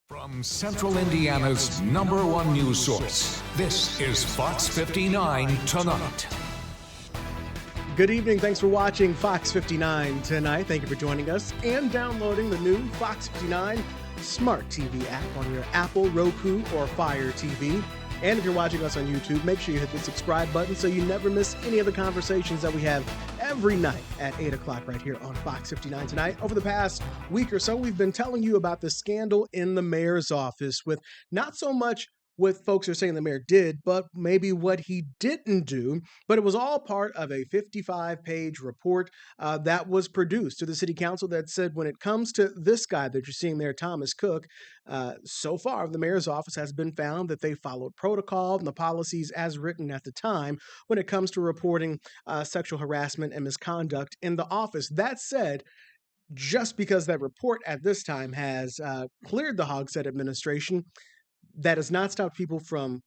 From Central Indiana's #1 news source, this is Fox 59 Tonight. Good evening. Thanks for watching Fox 59 Tonight. Thank you for joining us and downloading the new Fox 59 Smart TV app on your Apple, Roku, or Fire TV. And if you're watching us on YouTube, make sure you hit the subscribe button so you never miss any of the conversations that we have every night at 8 o'clock right here on Fox 59 Tonight. Over the past week or so, we've been telling you about the scandal in the mayor's office with not so much what folks are saying the mayor did, but maybe what he didn't do. But it was all part of a 55-page report that was produced to the city council that said when it comes to this guy that you're seeing there, Thomas Cook, so far the mayor's office has been found that they followed protocol and the policies as written at the time when it comes to reporting sexual harassment and misconduct in the office. That said, just because that report at this time has cleared the Hogsett administration, that has not stopped people from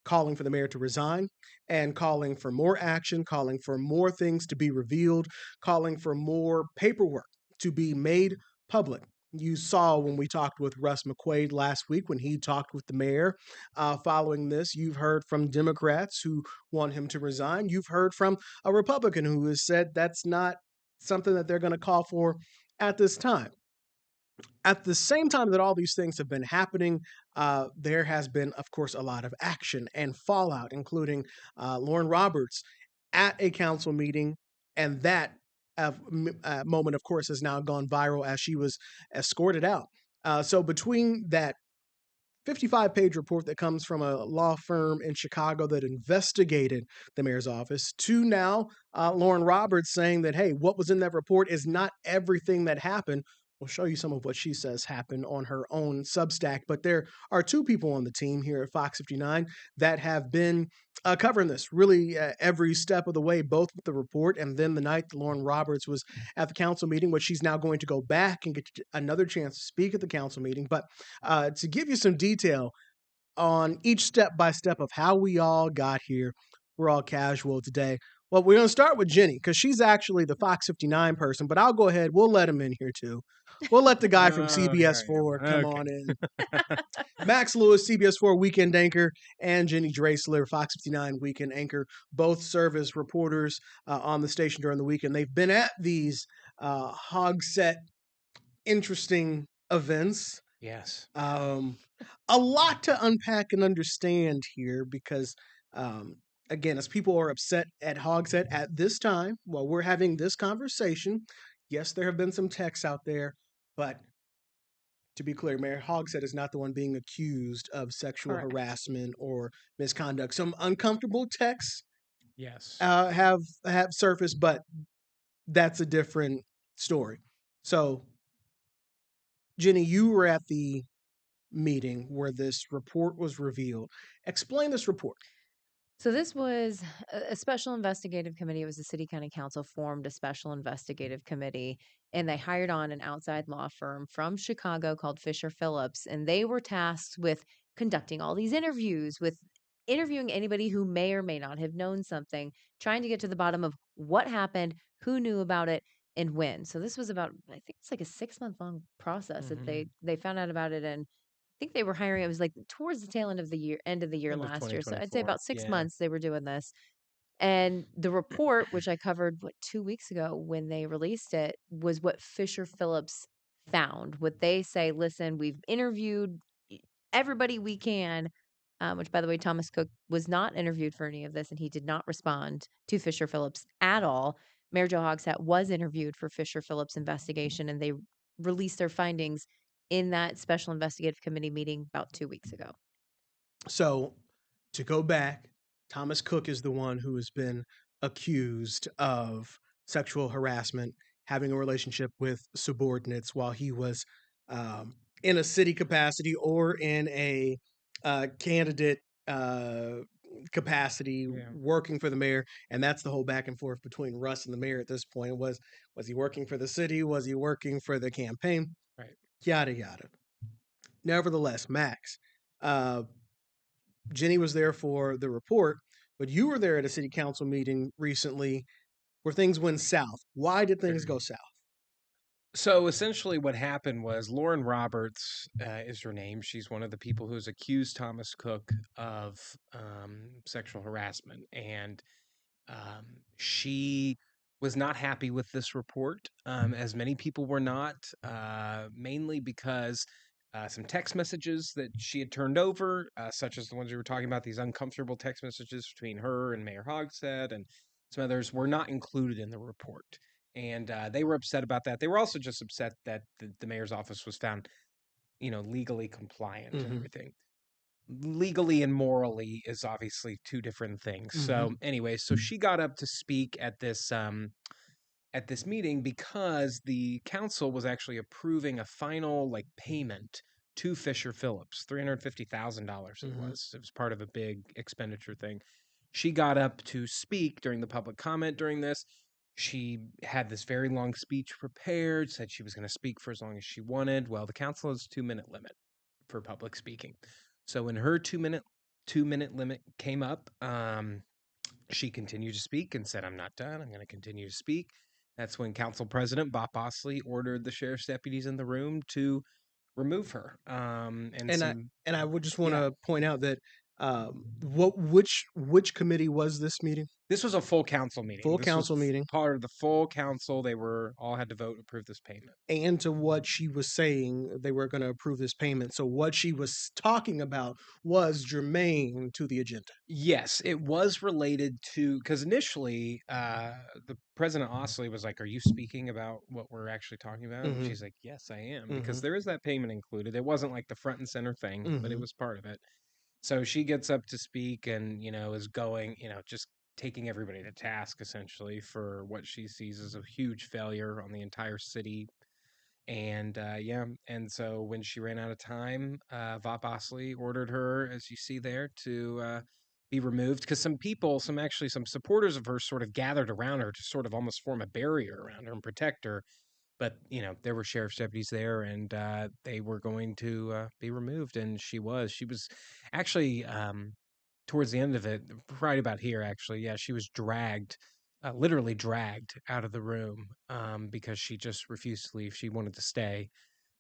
calling for the mayor to resign and calling for more action, calling for more things to be revealed, calling for more paperwork to be made public. You saw when we talked with Russ McQuaid last week when he talked with the mayor following this. You've heard from Democrats who want him to resign. You've heard from a Republican who has said that's not something that they're going to call for at this time. At the same time that all these things have been happening, there has been, of course, a lot of action and fallout, including Lauren Roberts at a council meeting. And that moment, of course, has now gone viral as she was escorted out. So between that 55-page report that comes from a law firm in Chicago that investigated the mayor's office to now Lauren Roberts saying that, hey, what was in that report is not everything that happened. We'll show you some of what she says happened on her own Substack. But there are two people on the team here at Fox 59 that have been covering this really every step of the way, both with the report and then the night that Lauren Roberts was at the council meeting, which she's now going to go back and get another chance to speak at the council meeting. But to give you some detail on each step-by-step of how we all got here, we're all casual today. Well, we're going to start with Jenny because she's actually the Fox 59 person, but I'll go ahead. We'll let him in here too. We'll let the guy from CBS4 come on in. Max Lewis, CBS4 weekend anchor, and Jenny Dreasler, Fox 59 weekend anchor, both serve as reporters on the station during the weekend. They've been at these Hogsett interesting events. Yes. A lot to unpack and understand here because again, as people are upset at Hogsett at this time, while we're having this conversation, yes, there have been some texts out there, but to be clear, Mayor Hogsett is not the one being accused of sexual harassment or misconduct. Some uncomfortable texts Yes. have surfaced, but that's a different story. So, Jenny, you were at the meeting where this report was revealed. Explain this report. So this was a special investigative committee. It was the city county council formed a special investigative committee, and they hired on an outside law firm from Chicago called Fisher Phillips, and they were tasked with conducting all these interviews, with interviewing anybody who may or may not have known something, trying to get to the bottom of what happened, who knew about it, and when. So this was about, I think it's like a 6-month long process that they found out about it, and I think they were hiring. It was like towards the tail end of the year last year. So I'd say about 6 months they were doing this. And the report, which I covered 2 weeks ago when they released it, was what Fisher Phillips found. What they say, listen, we've interviewed everybody we can, which, by the way, Thomas Cook was not interviewed for any of this, and he did not respond to Fisher Phillips at all. Mayor Joe Hogsett was interviewed for Fisher Phillips' investigation, and they released their findings in that special investigative committee meeting about 2 weeks ago. So to go back, Thomas Cook is the one who has been accused of sexual harassment, having a relationship with subordinates while he was in a city capacity or in a candidate capacity working for the mayor. And that's the whole back and forth between Russ and the mayor at this point. Was he working for the city? Was he working for the campaign? Right. Yada, yada. Nevertheless, Max, Jenny was there for the report, but you were there at a city council meeting recently where things went south. Why did things go south? So essentially, what happened was Lauren Roberts is her name. She's one of the people who's accused Thomas Cook of sexual harassment, and she was not happy with this report, as many people were not, mainly because some text messages that she had turned over, such as the ones we were talking about, these uncomfortable text messages between her and Mayor Hogsett and some others, were not included in the report. And they were upset about that. They were also just upset that the mayor's office was found, legally compliant and everything. Legally and morally is obviously two different things. So anyway, so she got up to speak at this meeting because the council was actually approving a final payment to Fisher Phillips, $350,000 it was. It was part of a big expenditure thing. She got up to speak during the public comment during this. She had this very long speech prepared, said she was going to speak for as long as she wanted. Well, the council has a 2-minute limit for public speaking. So when her 2-minute limit came up, she continued to speak and said, "I'm not done. I'm going to continue to speak." That's when Council President Bob Bosley ordered the sheriff's deputies in the room to remove her. And I would just want yeah. to point out that which committee was this meeting? This was a full council meeting. Full This council was meeting. part of the full council. They were all had to vote to approve this payment. And to what she was saying, they were going to approve this payment. So what she was talking about was germane to the agenda. Yes, it was related to, because initially, the President Osley was like, "Are you speaking about what we're actually talking about?" And she's like, "Yes, I am," because there is that payment included. It wasn't like the front and center thing, but it was part of it. So she gets up to speak and, is going, just taking everybody to task essentially for what she sees as a huge failure on the entire city. And and so when she ran out of time, Vop Osley ordered her, as you see there, to be removed, because some supporters of her sort of gathered around her to sort of almost form a barrier around her and protect her. But there were sheriff's deputies there, and they were going to be removed, and she was actually, towards the end of it, right about here, actually, yeah, she was dragged, literally dragged out of the room, because she just refused to leave. She wanted to stay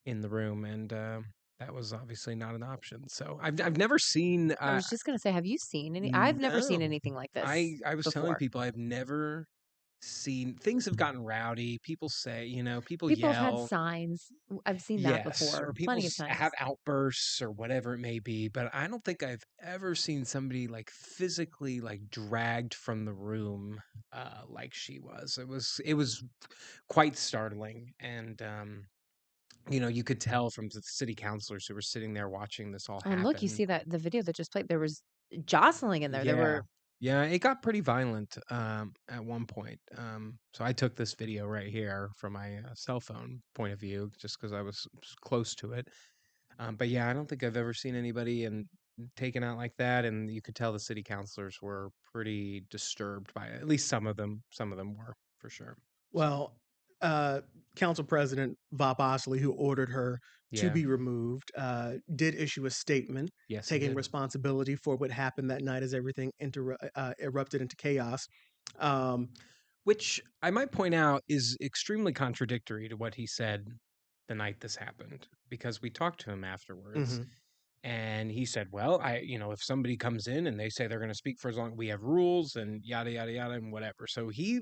in the room, and that was obviously not an option. So I've never seen. I was just gonna say, have you seen any? I've never seen No, anything like this I was telling before. people I've never seen. Things have gotten rowdy. People say, people People have had yell. signs. I've seen that Yes, before or people plenty of have times. outbursts or whatever it may be, but I don't think I've ever seen somebody physically dragged from the room like she was. It was quite startling, and you could tell from the city councilors who were sitting there watching this all Oh, and look, you happen. see that the video that just played, there was jostling in there. There Yeah. were Yeah, it got pretty violent at one point. So I took this video right here from my cell phone point of view, just because I was close to it. But yeah, I don't think I've ever seen anybody taken out like that, and you could tell the city councilors were pretty disturbed by it. At least some of them. Some of them were for sure. So Well, uh, Council President Vop Osley, who ordered her to yeah, be removed, did issue a statement yes, he taking did. responsibility for what happened that night as everything erupted into chaos. Um, Which I might point out is extremely contradictory to what he said the night this happened, because we talked to him afterwards. mhm. And he said, "Well, if somebody comes in and they say they're going to speak for as long, we have rules and yada yada yada and whatever." So he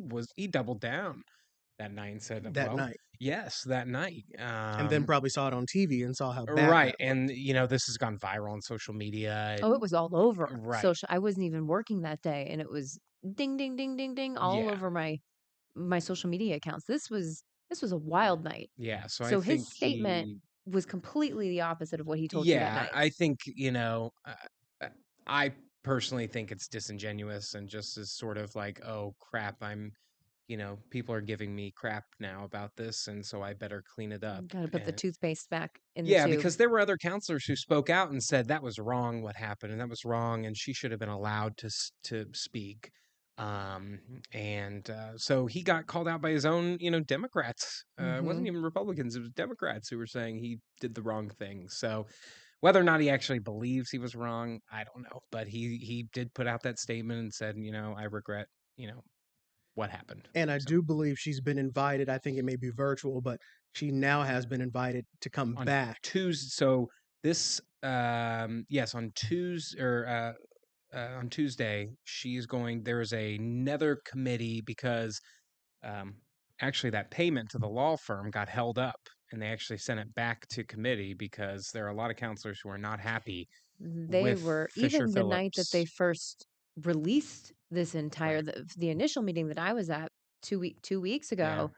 doubled down that night and said, That "Well, night, yes, that night." and then probably saw it on TV and saw how bad Right, that looked. and this has gone viral on social media. oh, it was all over Right, social. I wasn't even working that day, and it was ding, ding, ding, ding, ding all yeah, over my social media accounts. This was a wild night. yeah. So I So his think statement was completely the opposite of what he told you that yeah, night. I think uh, I personally think it's disingenuous and just is sort of like, oh crap, people are giving me crap now about this, and so I better clean it up. Got to put the And toothpaste back in the yeah, tube. because there were other counselors who spoke out and said that was wrong what happened, and that was wrong, and she should have been allowed to speak. Um, and so he got called out by his own, Democrats. It wasn't Mhm. even Republicans; it was Democrats who were saying he did the wrong thing. So whether or not he actually believes he was wrong, I don't know. But he did put out that statement and said, I regret, you know, what happened. And I So, do believe she's been invited. I think it may be virtual, but she now has been invited to come on back. Tuesday. So this, yes, on Tuesday, she's going. There is another committee because actually that payment to the law firm got held up, and they actually sent it back to committee because there are a lot of counselors who are not happy They with were, Fisher even the night that they Phillips. first released this entire, Right. the initial meeting that I was at 2 weeks Yeah. ago,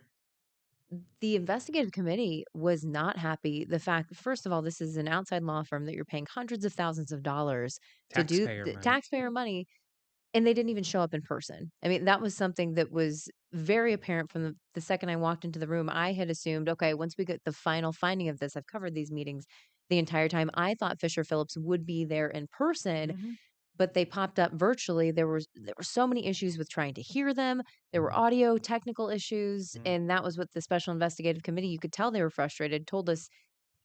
the investigative committee was not happy. The fact, first of all, this is an outside law firm that you're paying hundreds of thousands of dollars to do Taxpayer the money. taxpayer money, and they didn't even show up in person. I mean, that was something that was very apparent from the second I walked into the room. I had assumed, okay, once we get the final finding of this, I've covered these meetings the entire time. I thought Fisher Phillips would be there in person, but they popped up virtually. There were so many issues with trying to hear them. There were audio technical issues, and that was what the special investigative committee, you could tell they were frustrated, told us,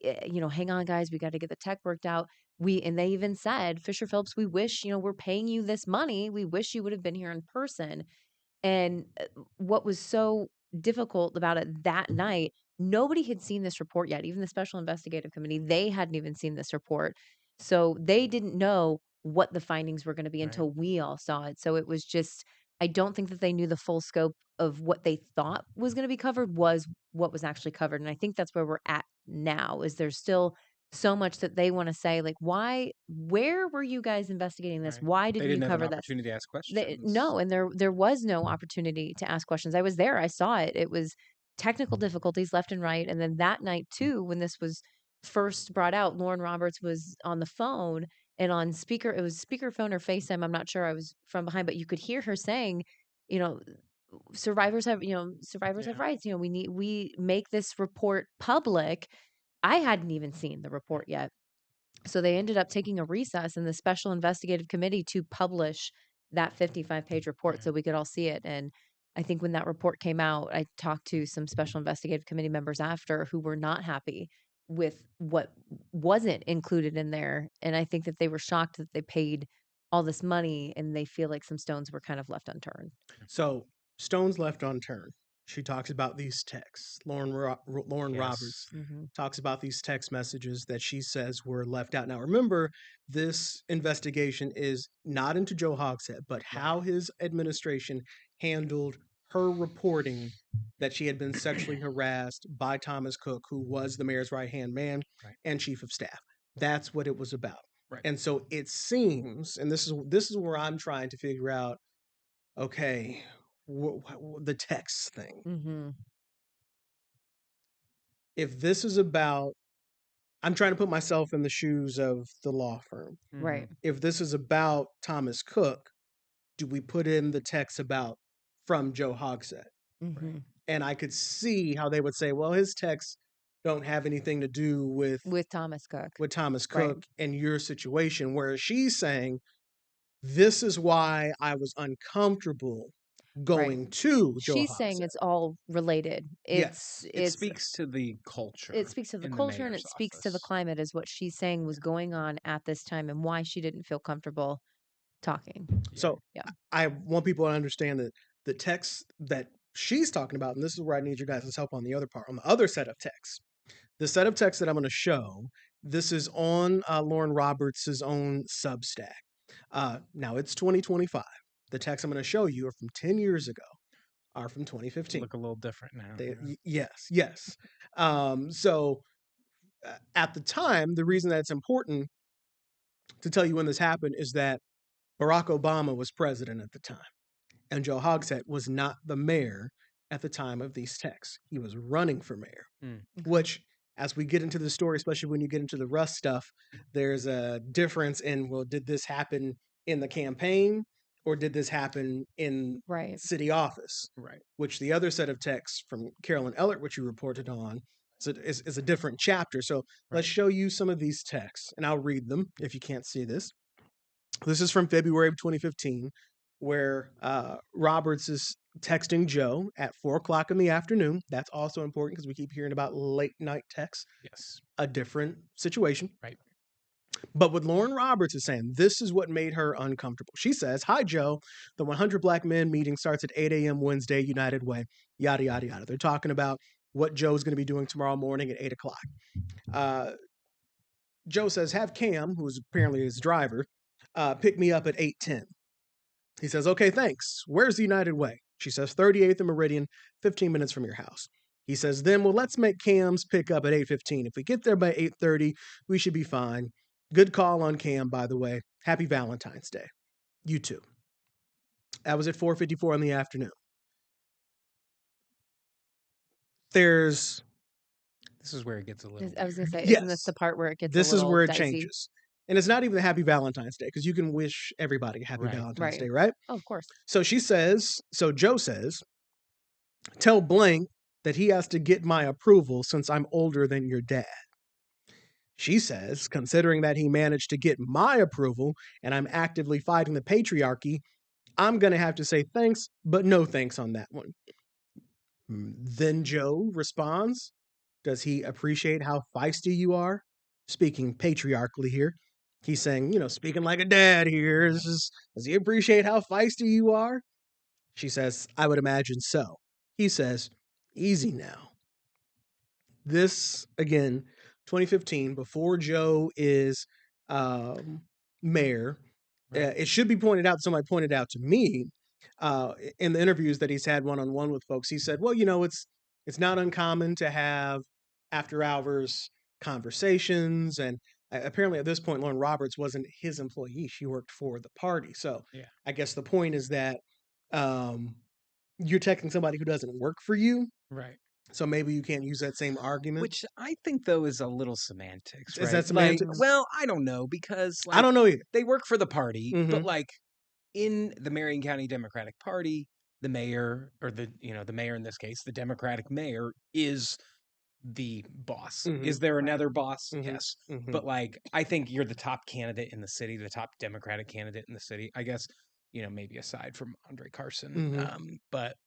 hang on, guys, we got to get the tech worked out. And they even said, Fisher Phillips, we wish, we're paying you this money. We wish you would have been here in person. And what was so difficult about it that night, nobody had seen this report yet. Even the special investigative committee, they hadn't even seen this report. So they didn't know what the findings were going to be Right. until we all saw it. So it was just, I don't think that they knew the full scope of what they thought was going to be covered was what was actually covered. And I think that's where we're at now, is there's still so much that they want to say, like, where were you guys investigating this? Right. Why They didn't you didn't have an cover this? opportunity to ask questions. No, and there was no opportunity to ask questions. I was there. I saw it. It was technical difficulties left and right. And then that night too, when this was first brought out, Lauren Roberts was on the phone and on speaker. It was speakerphone or FaceTime. I'm not sure. I was from behind, but you could hear her saying, you know, survivors have Yeah. rights. We make this report public. I hadn't even seen the report yet. So they ended up taking a recess in the special investigative committee to publish that 55-page report so we could all see it. And I think when that report came out, I talked to some special investigative committee members after who were not happy with what wasn't included in there. And I think that they were shocked that they paid all this money and they feel like some stones were kind of left unturned. So, stones left unturned. She talks about these texts. Lauren Yes. Roberts Mm-hmm. talks about these text messages that she says were left out. Now, remember, this investigation is not into Joe Hogsett, but how his administration handled her reporting that she had been sexually harassed by Thomas Cook, who was the mayor's right-hand man and chief of staff. That's what it was about. Right. And so it seems, and this is where I'm trying to figure out, okay, the text thing. Mm-hmm. If this is about, I'm trying to put myself in the shoes of the law firm. Right. If this is about Thomas Cook, do we put in the text about from Joe Hogsett? Mm-hmm. And I could see how they would say, well, his texts don't have anything to do with Thomas Cook. Cook and your situation. Whereas she's saying, this is why I was uncomfortable going to Joe She's Hogsett. saying it's all related. It speaks to the culture. It speaks to the in culture and mayor's it speaks to the office. climate, is what she's saying was going on at this time and why she didn't feel comfortable talking. So Yeah. I want people to understand that the text that she's talking about, and this is where I need your guys' help on the other part, on the other set of texts. The set of texts that I'm going to show, this is on Lauren Roberts' own Substack. Now it's 2025. The texts I'm going to show you are from 10 years ago, are from 2015. Look a little different now. Yes. So at the time, the reason that it's important to tell you when this happened is that Barack Obama was president at the time, and Joe Hogsett was not the mayor at the time of these texts. He was running for mayor, which, as we get into the story, especially when you get into the Russ stuff, there's a difference in, well, did this happen in the campaign or did this happen in city office? Right. Which the other set of texts from Carolyn Ellert, which you reported on, is a different chapter. So let's show you some of these texts, and I'll read them if you can't see this. This is from February of 2015, where Roberts is texting Joe at 4:00 in the afternoon. That's also important because we keep hearing about late night texts. Yes. A different situation. Right. But what Lauren Roberts is saying, this is what made her uncomfortable. She says, "Hi, Joe. The 100 Black Men meeting starts at 8 a.m. Wednesday, United Way, yada, yada, yada." They're talking about what Joe's going to be doing tomorrow morning at 8 o'clock. Joe says, "Have Cam, who's apparently his driver, pick me up at 8:10. He says, "Okay, thanks. Where's the United Way?" She says, "38th and Meridian, 15 minutes from your house." He says, "Then, well, let's make Cam's pick up at 8:15. If we get there by 8:30, we should be fine. Good call on Cam, by the way. Happy Valentine's Day. You too." That was at 4:54 in the afternoon. There's This is where it gets a little I was going to say, Yes. isn't this the part where it gets this a is little where it dicey? changes. And it's not even a Happy Valentine's Day because you can wish everybody a Happy Right. Valentine's Right. Day, right? Oh, of course. So Joe says, "Tell blank that he has to get my approval since I'm older than your dad." She says, "Considering that he managed to get my approval and I'm actively fighting the patriarchy, I'm going to have to say thanks, but no thanks on that one." Then Joe responds, "Does he appreciate how feisty you are?" Speaking patriarchally here. He's saying, speaking like a dad here. Does he appreciate how feisty you are? She says, "I would imagine so." He says, "Easy now." This, again, 2015, before Joe is mayor. Right. It should be pointed out, somebody pointed out to me in the interviews that he's had one-on-one with folks. He said, "Well, it's not uncommon to have after-hours conversations." And apparently at this point, Lauren Roberts wasn't his employee. She worked for the party. So Yeah. I guess the point is that you're texting somebody who doesn't work for you. Right. So maybe you can't use that same argument. Which I think, though, is a little semantics, Is right? that semantics? Well, I don't know, because I don't know either. they work for the party, but Mhm. in the Marion County Democratic Party, the mayor, or the mayor in this case, the Democratic mayor, is the boss. Mhm. Is there another boss? Mhm. Yes. Mhm. But I think you're the top candidate in the city, the top Democratic candidate in the city. I guess, maybe aside from Andre Carson. Mhm. But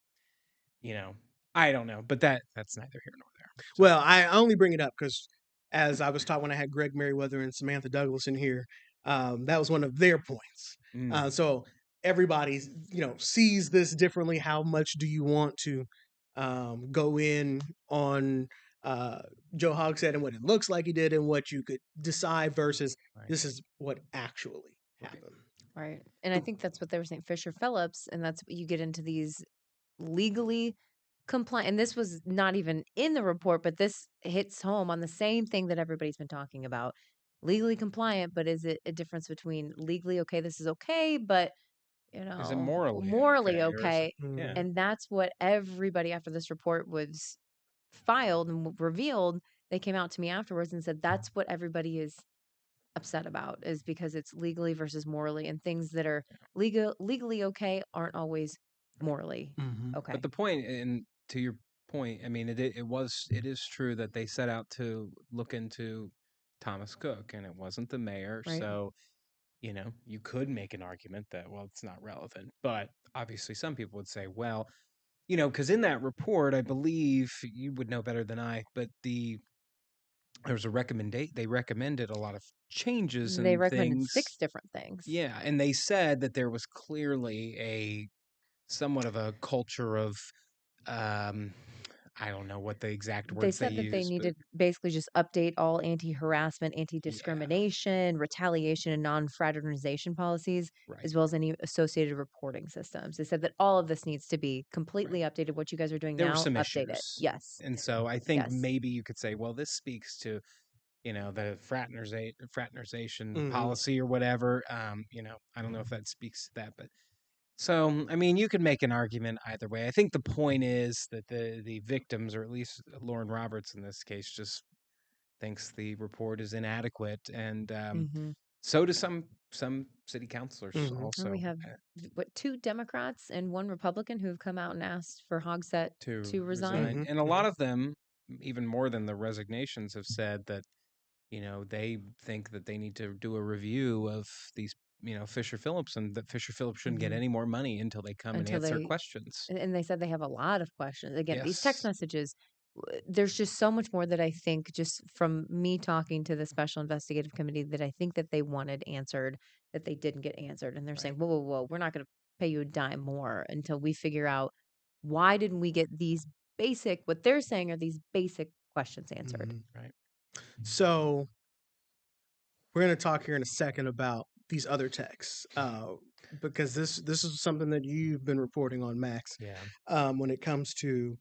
I don't know. But that's neither here nor there. So. Well, I only bring it up because as I was taught when I had Greg Merriweather and Samantha Douglas in here, that was one of their points. So everybody, sees this differently. How much do you want to go in on Joe Hogsett and what it looks like he did and what you could decide versus this is what actually happened. Right. And I think that's what they were saying, Fisher Phillips, and that's what you get into these legally compliant. And this was not even in the report, but this hits home on the same thing that everybody's been talking about. Legally compliant, but is it a difference between legally okay, this is okay, but Is it morally morally okay, or is okay? it- yeah. And that's what everybody after this report was filed and revealed, they came out to me afterwards and said that's what everybody is upset about, is because it's legally versus morally, and things that are legally okay aren't always morally okay. But the point, and to your point, I mean, it is true that they set out to look into Thomas Cook, and it wasn't the mayor. Right. So, you could make an argument that, well, it's not relevant. But obviously, some people would say, well, because in that report, I believe you would know better than I, but there was a recommendation. They recommended a lot of changes and They recommended things. 6 different things. Yeah, and they said that there was clearly a somewhat of a culture of I don't know what the exact They words said that they used, but needed basically just update all anti-harassment, anti-discrimination, retaliation, and non-fraternization policies, right. as well as any associated reporting systems. They said that all of this needs to be completely updated. What you guys are doing There now, were some update it. issues. Yes. And so I think Yes. maybe you could say, well, this speaks to, the fraternization policy or whatever. I don't know if that speaks to that, but so, I mean, you could make an argument either way. I think the point is that the victims, or at least Lauren Roberts in this case, just thinks the report is inadequate, and so do some city councilors also. And we have 2 Democrats and 1 Republican who have come out and asked for Hogsett to resign. And a lot of them, even more than the resignations, have said that they think that they need to do a review of these Fisher Phillips, and that Fisher Phillips shouldn't get any more money until they come and answer questions. And they said they have a lot of questions. Again, these text Yes. messages, there's just so much more that I think, just from me talking to the special investigative committee, that I think that they wanted answered, that they didn't get answered. And they're saying, Right. whoa, whoa, whoa, we're not going to pay you a dime more until we figure out why didn't we get these basic, what they're saying are these basic questions answered. Mhm. Right. So we're going to talk here in a second about these other texts, because this is something that you've been reporting on, Max, Yeah. when it comes to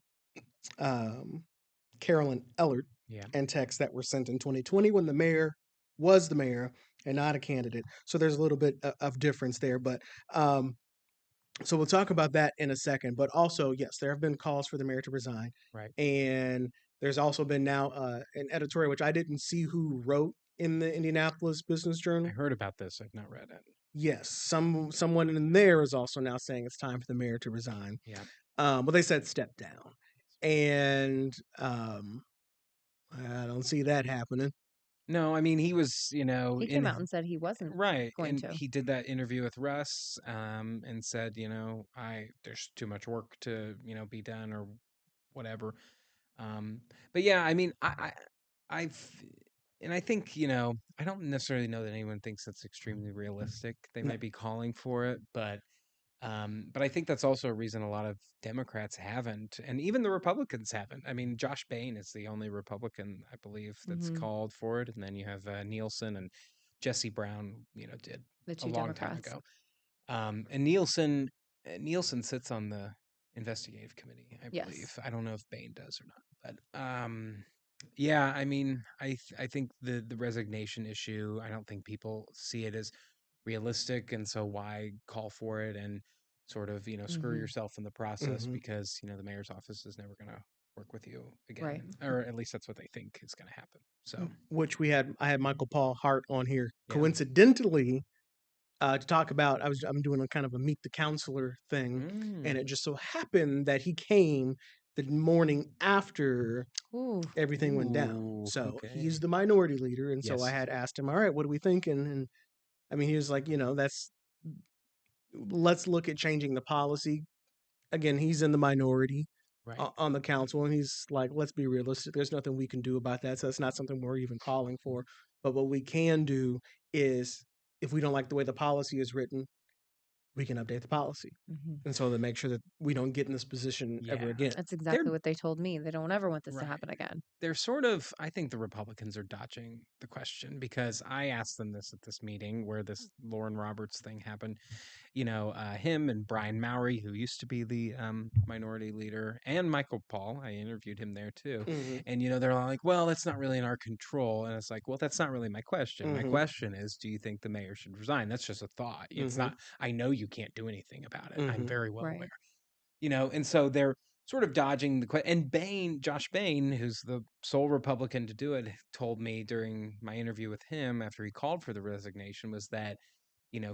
Carolyn Ellert Yeah. and texts that were sent in 2020 when the mayor was the mayor and not a candidate. So there's a little bit of difference there, but so we'll talk about that in a second. But also, yes, there have been calls for the mayor to resign, Right. and there's also been now an editorial which I didn't see who wrote in the Indianapolis Business I Journal. heard about this. I've not read it. Yes, someone in there is also now saying it's time for the mayor to resign. Yeah. Well, they said step down, and I don't see that happening. No, I mean, he was, He came out and said he wasn't right, going and to. he did that interview with Russ, and said, there's too much work to, be done or whatever. But yeah, I mean, and I think, I don't necessarily know that anyone thinks that's extremely realistic. They No. might be calling for it, but I think that's also a reason a lot of Democrats haven't, and even the Republicans haven't. I mean, Josh Bain is the only Republican, I believe, that's Mhm. called for it, and then you have Nielsen and Jesse Brown, did The a two long time Democrats. ago. And Nielsen sits on the investigative committee, I believe. Yes. I don't know if Bain does or not, but yeah, I mean, I think the resignation issue, I don't think people see it as realistic, and so why call for it and sort of screw Mhm. yourself in the process, Mhm. because the mayor's office is never going to work with you again, Right. or at least that's what they think is going to happen. So Which I had Michael Paul Hart on here yeah. coincidentally to talk about. I'm doing a kind of a meet the counselor thing, and Mm. it just so happened that he came the morning after Ooh. everything went down. Ooh, So he's okay. the minority leader, and so I Yes. had asked him, "All right, what are we thinking?" And I mean, he was like, let's look at changing the policy. Again, he's in the minority Right. on the council, and he's like, let's be realistic. There's nothing we can do about that. So it's not something we're even calling for. But what we can do is, if we don't like the way the policy is written, we can update the policy. Mhm. And so to make sure that we don't get in this position ever Yeah. again. That's They're exactly what they told me. They don't ever want this to right. happen again. They're sort of, I think the Republicans are dodging the question, because I asked them this at this meeting where this Lauren Roberts thing happened. Him and Brian Mowry, who used to be the minority leader, and Michael Paul, I interviewed him there too. Mm-hmm. And, they're all like, well, that's not really in our control. And it's like, well, that's not really my question. My Mm-hmm. question is, do you think the mayor should resign? That's just a thought. It's Mm-hmm. not, I know you can't do anything about it. I'm Mm-hmm. very well Right. aware. And so they're sort of dodging the question. And Josh Bain, who's the sole Republican to do it, told me during my interview with him after he called for the resignation was that,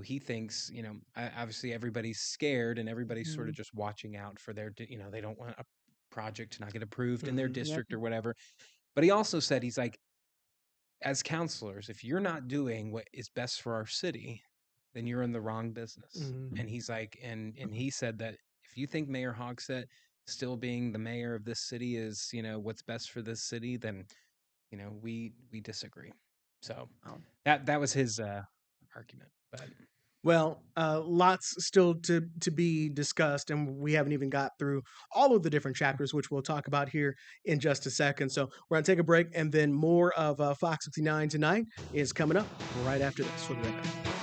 he thinks, obviously everybody's scared and everybody's sort of Mhm. just watching out for they don't want a project to not get approved in their Mhm. Yep. district or whatever. But he also said, he's like, as counselors, if you're not doing what is best for our city, then you're in the wrong business. Mm-hmm. And he's like, and he said that if you think Mayor Hogsett still being the mayor of this city is, what's best for this city, then, we disagree. So Oh. that was his argument. But Well, lots still to be discussed, and we haven't even got through all of the different chapters, which we'll talk about here in just a second. So we're gonna take a break, and then more of Fox 59 Tonight is coming up right after this. We'll be right back.